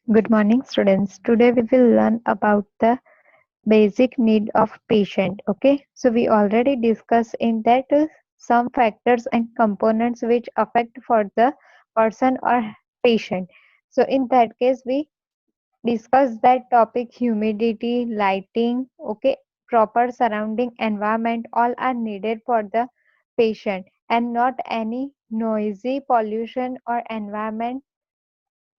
Good morning, students. Today we will learn about the basic need of patient. Okay, so we already discussed in that some factors and components which affect for the person or patient. So in that case, we discuss that topic: humidity, lighting, okay, proper surrounding environment. All are needed for the patient, and not any noisy pollution or environment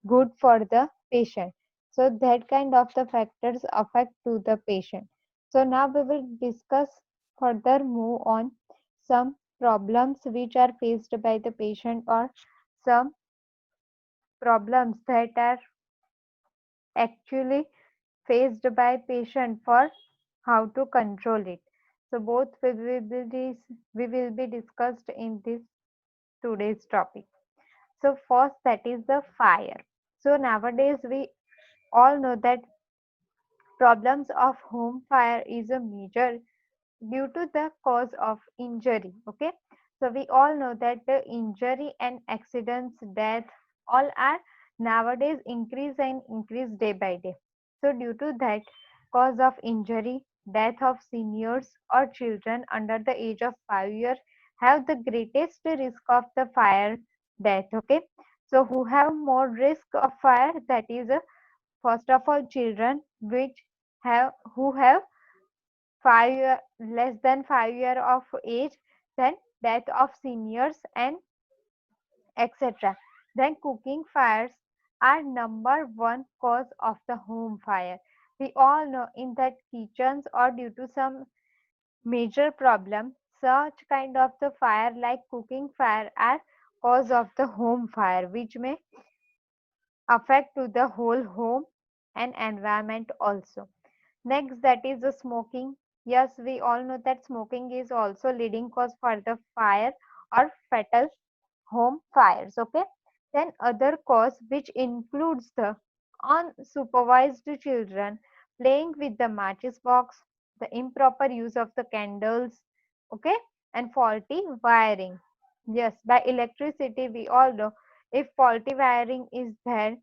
good for the patient. So that kind of the factors affect to the patient. So now we will discuss further move on some problems which are faced by the patient or some problems that are actually faced by patient for how to control it. So both we will be discussed in this today's topic. So first that is the fire. So nowadays we all know that problems of home fire is a major due to the cause of injury. Okay, so we all know that the injury and accidents, death, all are nowadays increase and increase day by day. So due to that cause of injury, death of seniors or children under the age of 5 years have the greatest risk of the fire death. Okay, so who have more risk of fire? That is first of all children which have who have 5 year, less than 5 year of age, then death of seniors and etc. Then cooking fires are number one cause of the home fire. We all know in that kitchens or due to some major problem, such kind of the fire like cooking fire are cause of the home fire which may affect to the whole home and environment also. Next, that is the smoking. Yes, we all know that smoking is also leading cause for the fire or fatal home fires. Okay. Then other cause which includes the unsupervised children playing with the matches box, the improper use of the candles, okay, and faulty wiring. Yes, by electricity we all know if faulty wiring is there,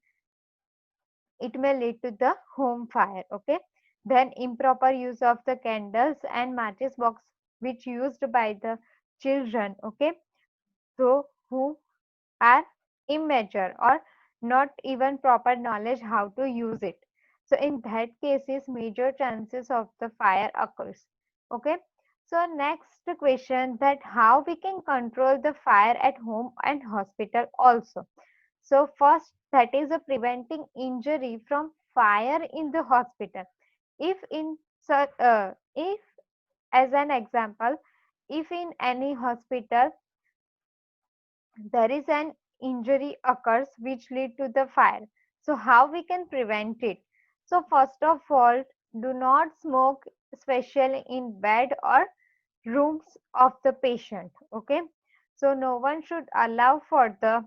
it may lead to the home fire. Okay, then improper use of the candles and matches box which used by the children, okay, so who are immature or not even proper knowledge how to use it. So in that cases major chances of the fire occurs. Okay, so next question, that how we can control the fire at home and hospital also. So first, that is a preventing injury from fire in the hospital. If in such, if as an example, if in any hospital there is an injury occurs which lead to the fire, so how we can prevent it? So first of all, do not smoke, especially in bed or rooms of the patient. Okay, so no one should allow for the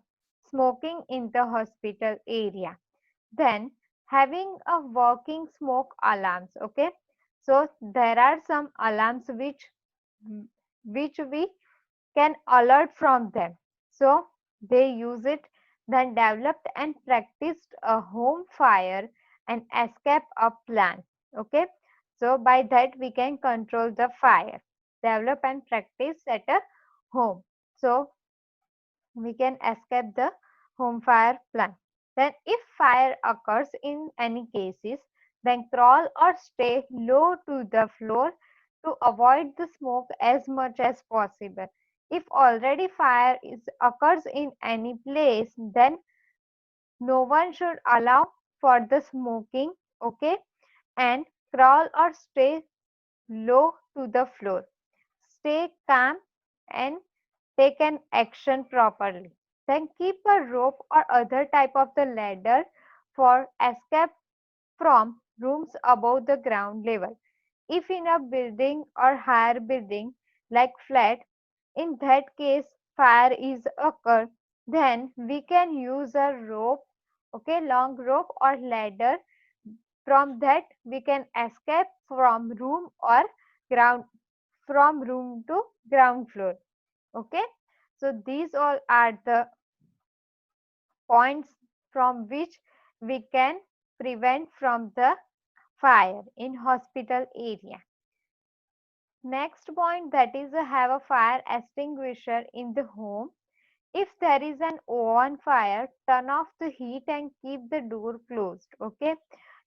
smoking in the hospital area. Then having a working smoke alarms. Okay, so there are some alarms which we can alert from them, so they use it. Then developed and practiced a home fire and escape a plan. Okay, so by that we can control the fire, develop and practice at a home, so we can escape the home fire plan. Then if fire occurs in any cases, then crawl or stay low to the floor to avoid the smoke as much as possible. If already fire is occurs in any place, then no one should allow for the smoking. Okay, and crawl or stay low to the floor. Stay calm and take an action properly. Then keep a rope or other type of the ladder for escape from rooms above the ground level. If in a building or higher building like flat, in that case fire is occur, then we can use a rope, okay, long rope or ladder. From that we can escape from room or ground, from room to ground floor. Okay, so these all are the points from which we can prevent from the fire in hospital area. Next point, that is have a fire extinguisher in the home. If there is an open fire, turn off the heat and keep the door closed. Okay.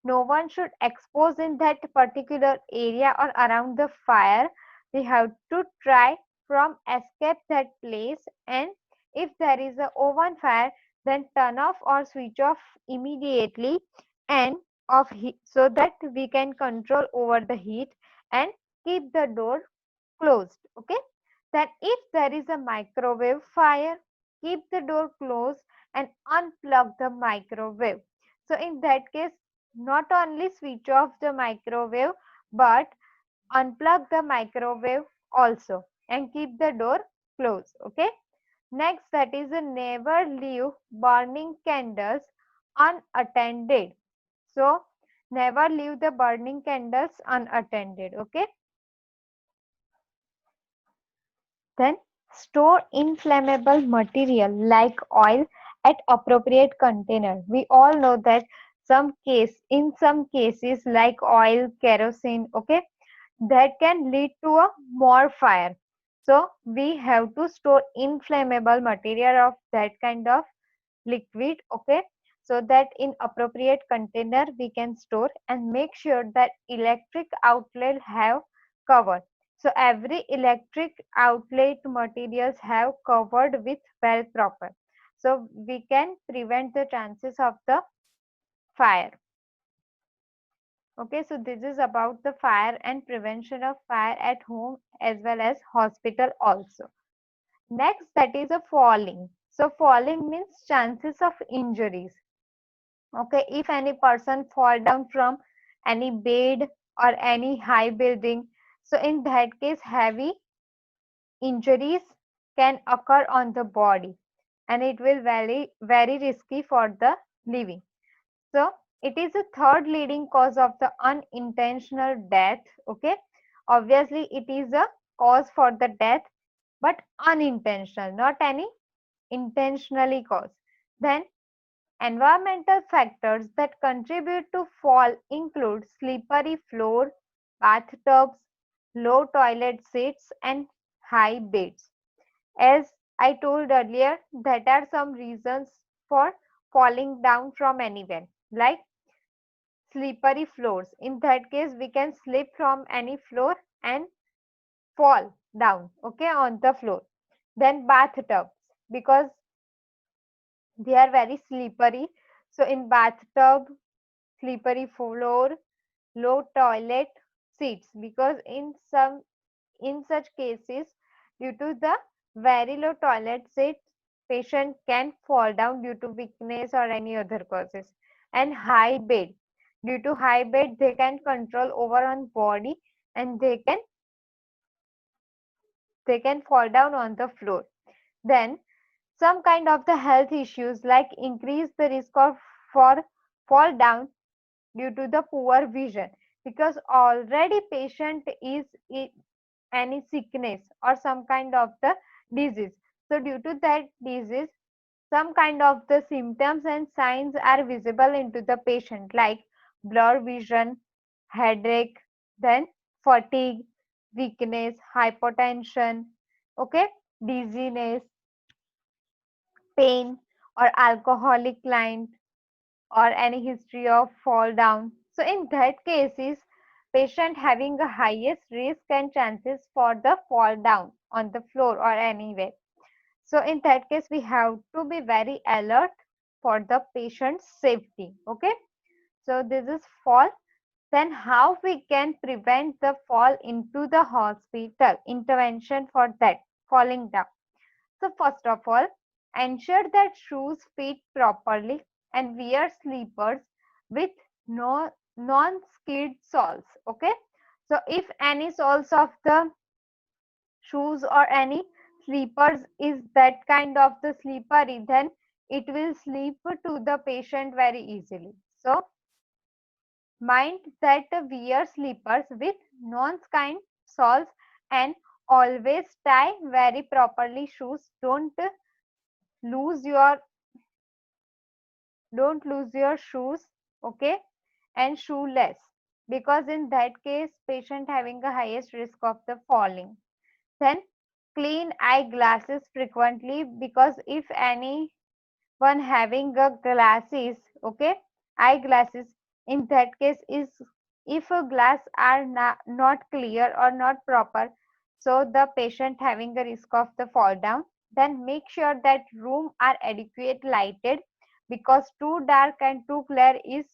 No one should expose in that particular area or around the fire. We have to try from escape that place, and if there is a open fire, then turn off or switch off immediately and off heat so that we can control over the heat and keep the door closed. Okay. Then if there is a microwave fire, keep the door closed and unplug the microwave. So in that case, not only switch off the microwave, but unplug the microwave also and keep the door closed. Okay. Next, that is never leave burning candles unattended. So never leave the burning candles unattended. Okay. Then store inflammable material like oil at appropriate container. We all know that in some cases like oil, kerosene, okay, that can lead to a more fire. So we have to store inflammable material of that kind of liquid, okay, so that in appropriate container we can store, and make sure that electric outlet have cover. So every electric outlet materials have covered with well proper, so we can prevent the chances of the fire. Okay, so this is about the fire and prevention of fire at home as well as hospital also. Next, that is a falling. So falling means chances of injuries. Okay, if any person fall down from any bed or any high building, so in that case heavy injuries can occur on the body, and it will very risky for the living. So it is a third leading cause of the unintentional death. Okay, obviously it is a cause for the death, but unintentional, not any intentionally caused. Then environmental factors that contribute to fall include slippery floor, bathtubs, low toilet seats, and high beds. As I told earlier, that are some reasons for falling down from anywhere, like slippery floors. In that case, we can slip from any floor and fall down, okay, on the floor. Then bathtubs, because they are very slippery. So in bathtub, slippery floor, low toilet seats, because in such cases, due to the very low toilet seats, patient can fall down due to weakness or any other causes. And high bed, due to high bed, they can control over on body, and they can fall down on the floor. Then some kind of the health issues like increase the risk of for fall down due to the poor vision, because already patient is in any sickness or some kind of the disease. So due to that disease, some kind of the symptoms and signs are visible into the patient, like blurred vision, headache, then fatigue, weakness, hypotension, okay, dizziness, pain, or alcoholic client, or any history of fall down. So in that cases, patient having a highest risk and chances for the fall down on the floor or anywhere. So in that case, we have to be very alert for the patient's safety. Okay. So this is fall. Then how we can prevent the fall into the hospital, intervention for that falling down. So first of all, ensure that shoes fit properly and wear slippers with no non-skid soles. Okay. So if any soles of the shoes or any slippers is that kind of the slippery, then it will slip to the patient very easily. So mind that wear slippers with non-skid soles, and always tie very properly shoes. Lose your don't lose your shoes okay, and shoeless, because in that case patient having a highest risk of the falling. Then clean eyeglasses frequently, because if anyone having a glasses, okay, eyeglasses, in that case is, if a glass are not clear or not proper, so the patient having a risk of the fall down. Then make sure that room are adequate lighted, because too dark and too clear is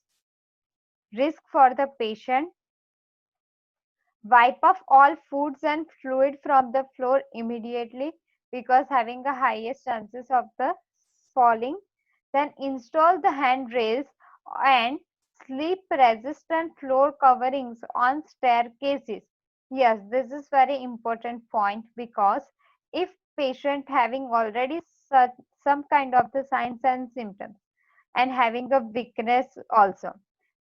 risk for the patient. Wipe off all foods and fluid from the floor immediately, because having the highest chances of the falling. Then install the handrails and sleep resistant floor coverings on staircases. Yes, this is very important point, because if patient having already such, some kind of the signs and symptoms, and having a weakness also,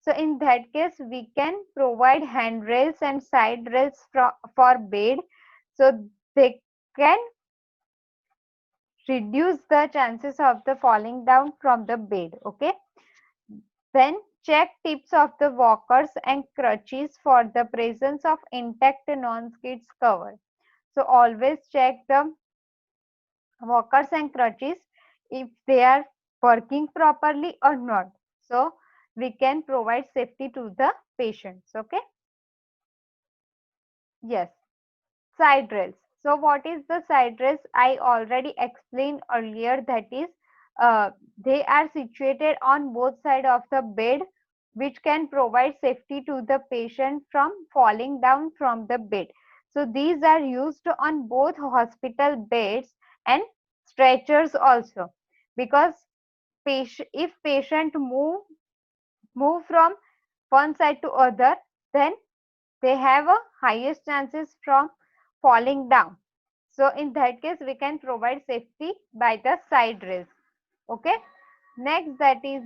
so in that case, we can provide handrails and side rails for bed, so they can reduce the chances of the falling down from the bed. Okay. Then check tips of the walkers and crutches for the presence of intact non-skids cover. So always check the walkers and crutches if they are working properly or not. So we can provide safety to the patients. Okay. Yes. Side rails. So what is the side rails? I already explained earlier, that is, they are situated on both sides of the bed, which can provide safety to the patient from falling down from the bed. So these are used on both hospital beds and stretchers also, because if patient move from one side to other, then they have a highest chances from falling down. So in that case, we can provide safety by the side rails. Okay. Next, that is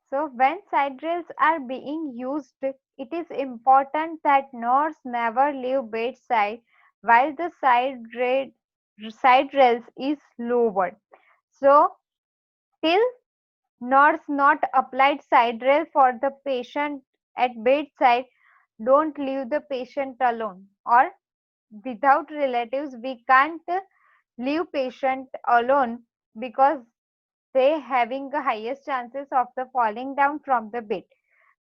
so when side rails are being used, it is important that nurse never leave bedside while the side rails is lowered. So till nurse not applied side rail for the patient at bedside, don't leave the patient alone, or without relatives we can't leave patient alone, because they having the highest chances of the falling down from the bed.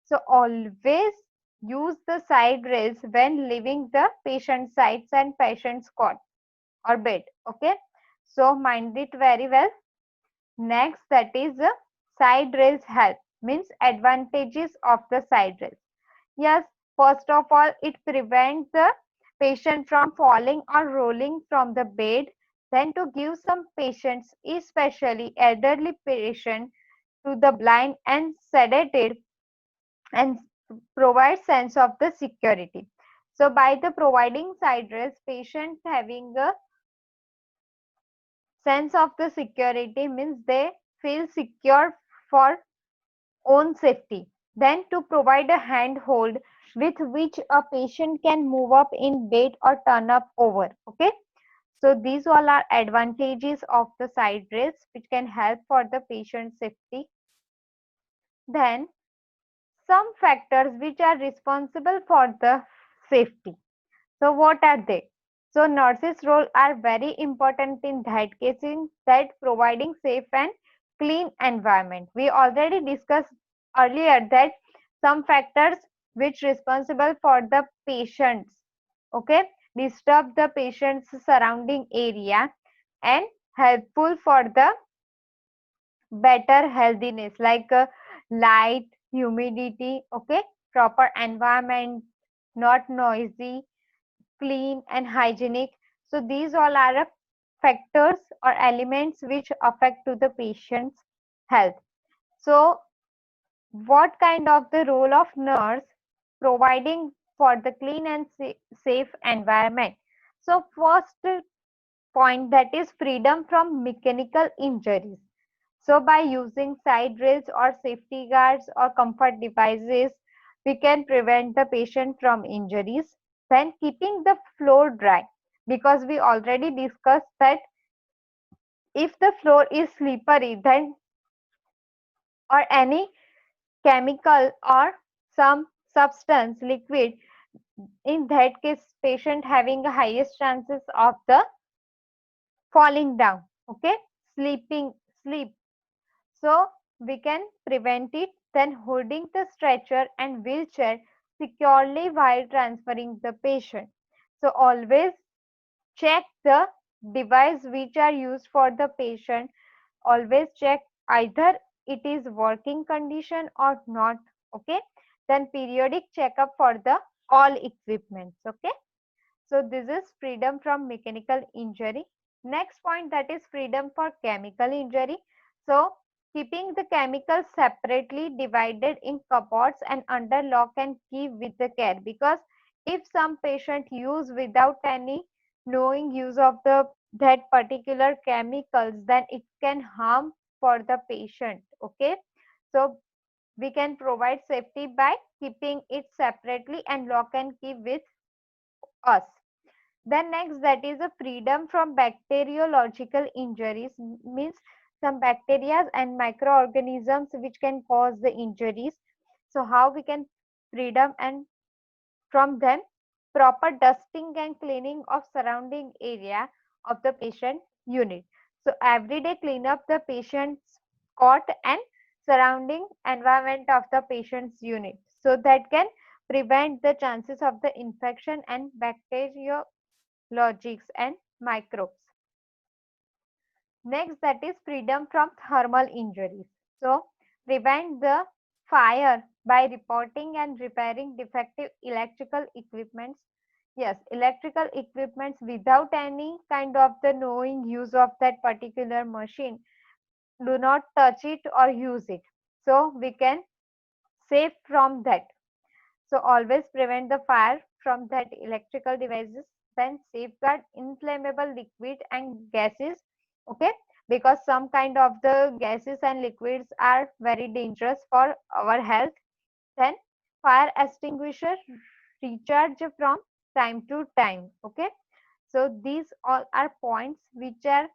So always use the side rails when leaving the patient sides and patient's cot or bed. Okay, so mind it very well. Next, that is side rails help, means advantages of the side rails. Yes, first of all, it prevents the patient from falling or rolling from the bed. Then to give some patients, especially elderly patients, to the blind and sedated, and provide sense of the security. So by the providing side rails, patient having a sense of the security, means they feel secure for own safety. Then to provide a handhold with which a patient can move up in bed or turn up over. Okay. So these all are advantages of the side rails, which can help for the patient safety. Then some factors which are responsible for the safety. So what are they? So nurses' role are very important in that case, in that providing safe and clean environment. We already discussed earlier that some factors which responsible for the patients, okay, disturb the patient's surrounding area and helpful for the better healthiness, like light, humidity, okay, proper environment, not noisy, clean and hygienic. So these all are factors or elements which affect to the patient's health. So what kind of the role of nurse providing for the clean and safe environment? So first point, that is freedom from mechanical injuries. So by using side rails or safety guards or comfort devices, we can prevent the patient from injuries. Then keeping the floor dry, because we already discussed that if the floor is slippery, then or any chemical or some substance liquid, in that case patient having the highest chances of the falling down, okay, sleep. So we can prevent it, then holding the stretcher and wheelchair securely while transferring the patient. So always check the device which are used for the patient. Always check either it is working condition or not. Okay. Then periodic checkup for the all equipments. Okay. So this is freedom from mechanical injury. Next point, that is freedom for chemical injury. So keeping the chemicals separately divided in cupboards and under lock and key with the care, because if some patient use without any knowing use of the that particular chemicals, then it can harm for the patient. Okay. So we can provide safety by keeping it separately and lock and key with us. Then next, that is a freedom from bacteriological injuries, means some bacteria and microorganisms which can cause the injuries. So how we can freedom and from them? Proper dusting and cleaning of surrounding area of the patient unit. So every day clean up the patient's cot and surrounding environment of the patient's unit, so that can prevent the chances of the infection and bacteria logics and microbes. Next, that is freedom from thermal injuries. So prevent the fire by reporting and repairing defective electrical equipments. Yes, electrical equipments without any kind of the knowing use of that particular machine. Do not touch it or use it. So we can save from that. So always prevent the fire from that electrical devices. Then safeguard inflammable liquid and gases. Okay, because some kind of the gases and liquids are very dangerous for our health. Then fire extinguisher recharge from time to time. Okay, so these all are points which are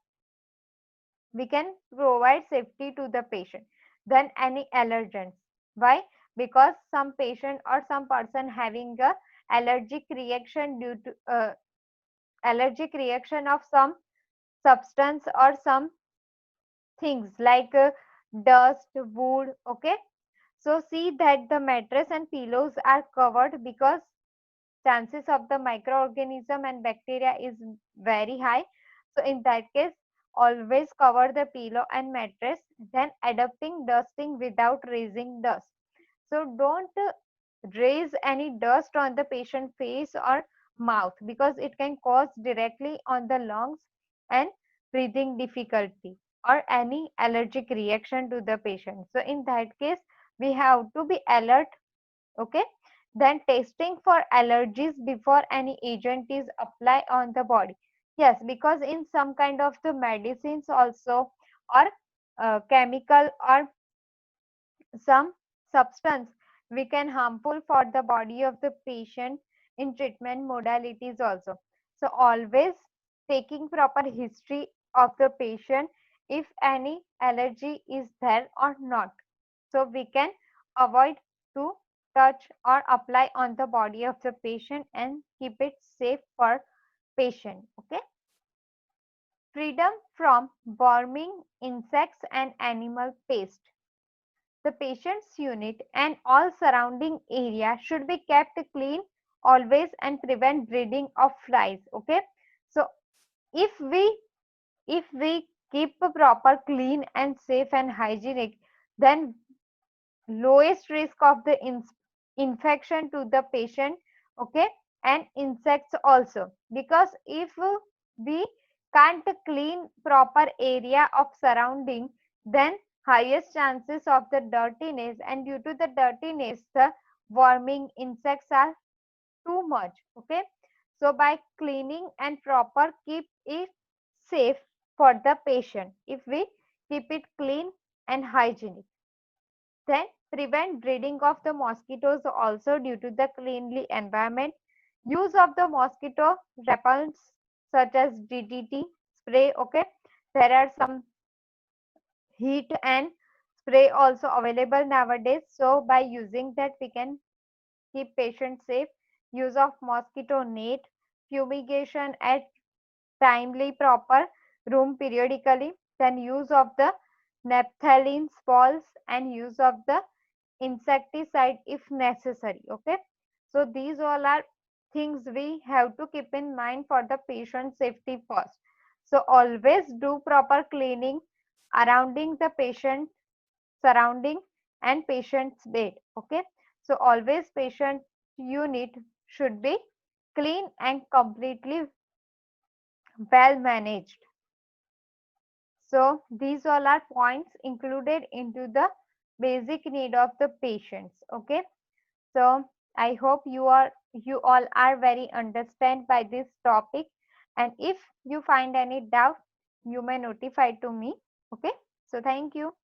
we can provide safety to the patient. Then any allergens. Why? Because some patient or some person having a allergic reaction due to allergic reaction of some substance or some things like dust, wood. Okay, so see that the mattress and pillows are covered, because chances of the microorganism and bacteria is very high. So in that case, always cover the pillow and mattress, then adapting dusting without raising dust. So don't raise any dust on the patient face or mouth, because it can cause directly on the lungs and breathing difficulty or any allergic reaction to the patient. So in that case, we have to be alert. Okay, then testing for allergies before any agent is applied on the body. Yes, because in some kind of the medicines also, or chemical or some substance we can harmful for the body of the patient in treatment modalities also. So always taking proper history of the patient, if any allergy is there or not, so we can avoid to touch or apply on the body of the patient and keep it safe for patient. Okay, freedom from worming, insects and animal paste. The patient's unit and all surrounding area should be kept clean always and prevent breeding of flies. Okay, so if we keep a proper clean and safe and hygienic, then lowest risk of the infection to the patient. Okay, and insects also, because if we can't clean proper area of surrounding, then highest chances of the dirtiness, and due to the dirtiness the worming insects are too much. Okay, so by cleaning and proper keep it safe for the patient, if we keep it clean and hygienic. Then prevent breeding of the mosquitoes also due to the cleanly environment. Use of the mosquito repellents such as DDT spray. Okay, There are some heat and spray also available nowadays. So by using that, we can keep patients safe. Use of mosquito net, fumigation at timely proper room periodically, then use of the naphthalene balls and use of the insecticide if necessary. Okay, so these all are things we have to keep in mind for the patient safety first. So always do proper cleaning surrounding the patient surrounding and patient's bed. Okay, so always patient unit should be clean and completely well managed. So these all are points included into the basic need of the patients. Okay, so I hope you all are very understand by this topic, and if you find any doubt, you may notify to me. Okay, so thank you.